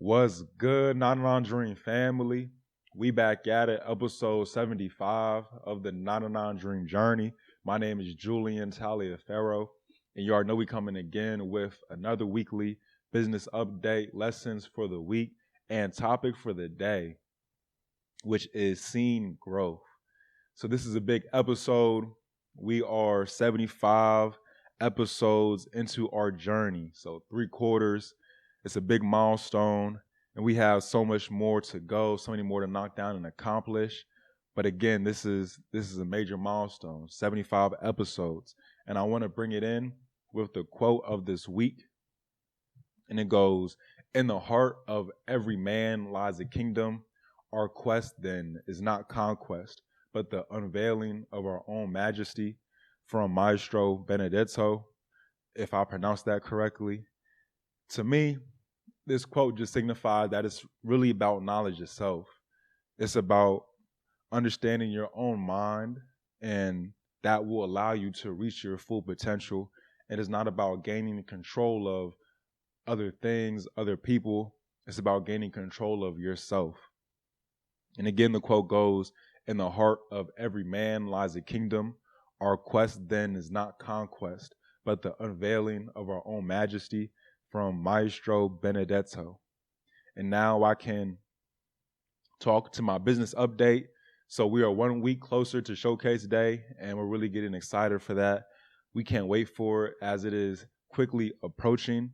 What's good, Not On Dream family? We back at it, episode 75 of the Not On Dream Journey. My name is Julian Taliaferro, and you already know we coming again with another weekly business update, lessons for the week, and topic for the day, which is seeing growth. So this is a big episode. We are 75 episodes into our journey. So 3/4. It's a big milestone, and we have so much more to go, so many more to knock down and accomplish. But again, this is a major milestone, 75 episodes. And I want to bring it in with the quote of this week. And it goes, "In the heart of every man lies a kingdom. Our quest then is not conquest, but the unveiling of our own majesty," from Maestro Benedetto, if I pronounced that correctly. To me, this quote just signifies that it's really about knowledge itself. It's about understanding your own mind, and that will allow you to reach your full potential. It is not about gaining control of other things, other people. It's about gaining control of yourself. And again, the quote goes, "In the heart of every man lies a kingdom. Our quest then is not conquest, but the unveiling of our own majesty," from Maestro Benedetto. And now I can talk to my business update. So we are 1 week closer to Showcase Day, and we're really getting excited for that. We can't wait for it as it is quickly approaching.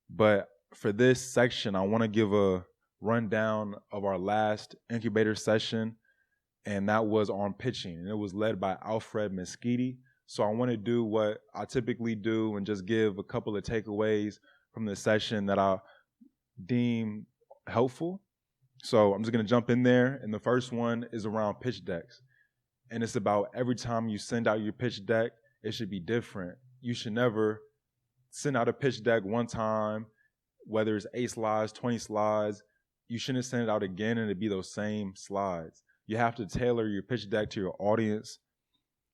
But for this section, I want to give a rundown of our last incubator session, and that was on pitching, and it was led by Alfred Meschidi. So I want to do what I typically do and just give a couple of takeaways from the session that I deem helpful. So I'm just going to jump in there. And the first one is around pitch decks. And it's about every time you send out your pitch deck, it should be different. You should never send out a pitch deck one time, whether it's 8 slides, 20 slides. You shouldn't send it out again and it be those same slides. You have to tailor your pitch deck to your audience,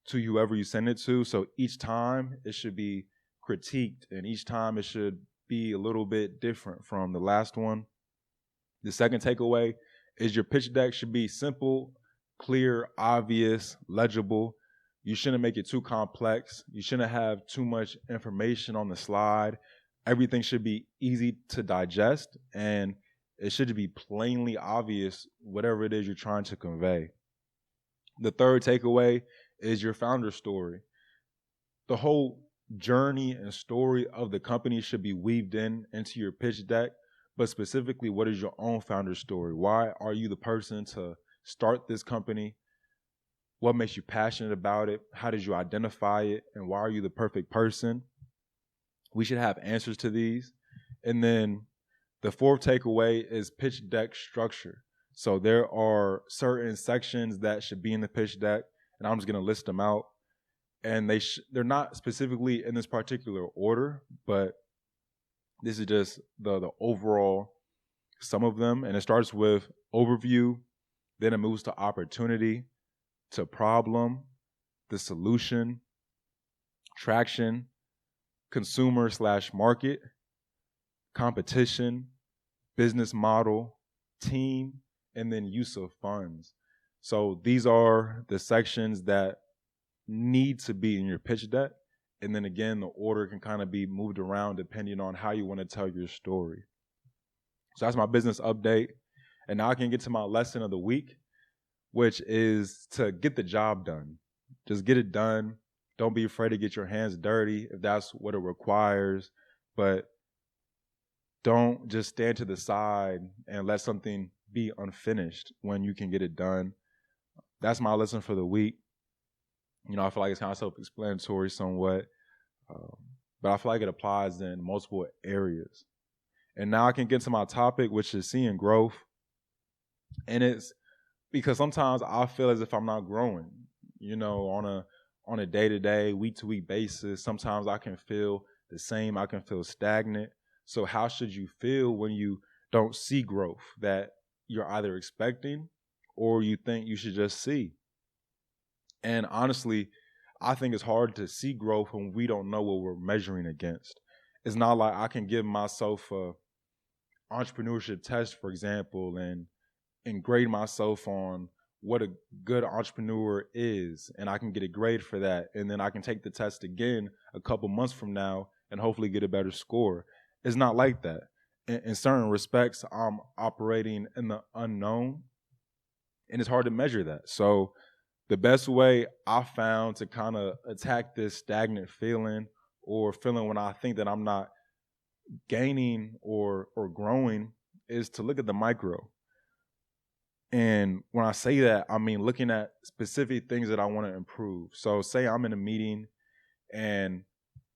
to whoever you send it to. So each time it should be critiqued, and each time it should be a little bit different from the last one. The second takeaway is your pitch deck should be simple, clear, obvious, legible. You shouldn't make it too complex. You shouldn't have too much information on the slide. Everything should be easy to digest, and it should be plainly obvious whatever it is you're trying to convey. The third takeaway is your founder story. The whole journey and story of the company should be weaved into your pitch deck, but specifically, what is your own founder story? Why are you the person to start this company? What makes you passionate about it? How did you identify it? And why are you the perfect person? We should have answers to these. And then the fourth takeaway is pitch deck structure. So there are certain sections that should be in the pitch deck, and I'm just going to list them out. And they're not specifically in this particular order, but this is just the overall sum of them. And it starts with overview, then it moves to opportunity, to problem, the solution, traction, consumer/market, competition, business model, team, and then use of funds. So these are the sections that need to be in your pitch deck. And then again, the order can kind of be moved around depending on how you want to tell your story. So that's my business update. And now I can get to my lesson of the week, which is to get the job done. Just get it done. Don't be afraid to get your hands dirty if that's what it requires. But don't just stand to the side and let something be unfinished when you can get it done. That's my lesson for the week. You know, I feel like it's kind of self-explanatory somewhat, but I feel like it applies in multiple areas. And now I can get to my topic, which is seeing growth. And it's because sometimes I feel as if I'm not growing, you know, on a day-to-day, week-to-week basis. Sometimes I can feel the same. I can feel stagnant. So how should you feel when you don't see growth that you're either expecting or you think you should just see? And honestly, I think it's hard to see growth when we don't know what we're measuring against. It's not like I can give myself entrepreneurship test, for example, and grade myself on what a good entrepreneur is, and I can get a grade for that, and then I can take the test again a couple months from now and hopefully get a better score. It's not like that. In certain respects, I'm operating in the unknown, and it's hard to measure that. So the best way I found to kind of attack this stagnant feeling or feeling when I think that I'm not gaining or growing is to look at the micro. And when I say that, I mean looking at specific things that I want to improve. So say I'm in a meeting, and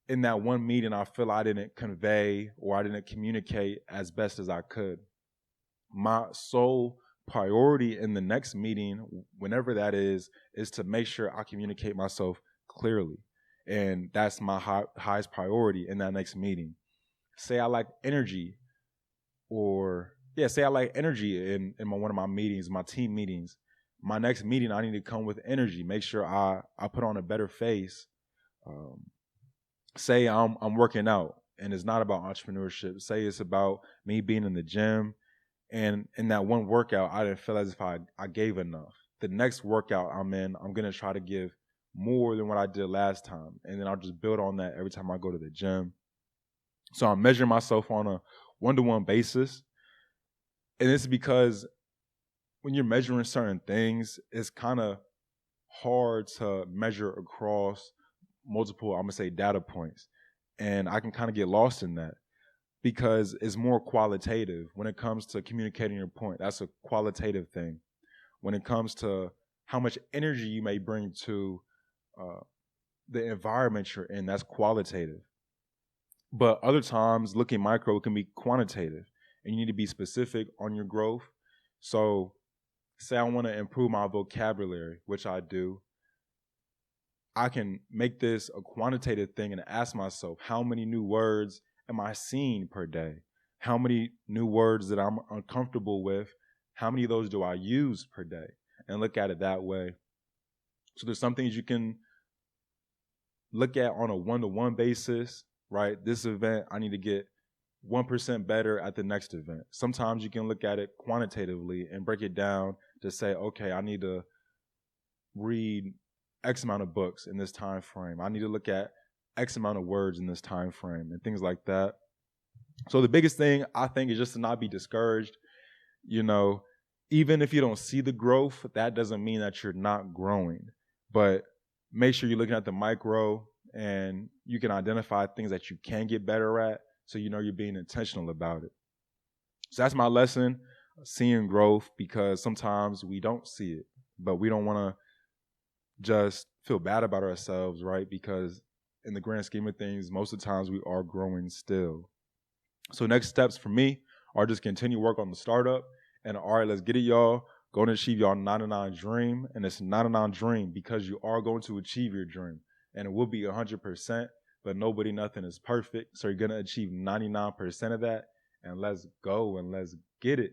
in that one meeting I feel I didn't convey or I didn't communicate as best as I could. My sole priority in the next meeting, whenever that is to make sure I communicate myself clearly. And that's my highest priority in that next meeting. Say I like energy, or say I like energy in one of my meetings, my team meetings. My next meeting, I need to come with energy. Make sure I put on a better face. Say I'm working out, and it's not about entrepreneurship. Say it's about me being in the gym, and in that one workout, I didn't feel as if I gave enough. The next workout I'm in, I'm gonna try to give more than what I did last time, and then I'll just build on that every time I go to the gym. So I'm measuring myself on a one-to-one basis. And it's because when you're measuring certain things, it's kind of hard to measure across multiple, I'm going to say, data points. And I can kind of get lost in that because it's more qualitative. When it comes to communicating your point, that's a qualitative thing. When it comes to how much energy you may bring to the environment you're in, that's qualitative. But other times, looking micro can be quantitative, and you need to be specific on your growth. So say I want to improve my vocabulary, which I do. I can make this a quantitative thing and ask myself, how many new words am I seeing per day? How many new words that I'm uncomfortable with, how many of those do I use per day? And look at it that way. So there's some things you can look at on a one-to-one basis, right? This event, I need to get 1% better at the next event. Sometimes you can look at it quantitatively and break it down to say, okay, I need to read X amount of books in this time frame. I need to look at X amount of words in this time frame and things like that. So the biggest thing I think is just to not be discouraged. You know, even if you don't see the growth, that doesn't mean that you're not growing. But make sure you're looking at the micro and you can identify things that you can get better at, so you know you're being intentional about it. So that's my lesson, seeing growth, because sometimes we don't see it, but we don't want to just feel bad about ourselves, right? Because in the grand scheme of things, most of the times we are growing still. So next steps for me are just continue work on the startup. And all right, let's get it, y'all. Go and achieve your 99 dream. And it's 99 dream because you are going to achieve your dream. And it will be 100%, but nobody, nothing is perfect. So you're going to achieve 99% of that. And let's go and let's get it.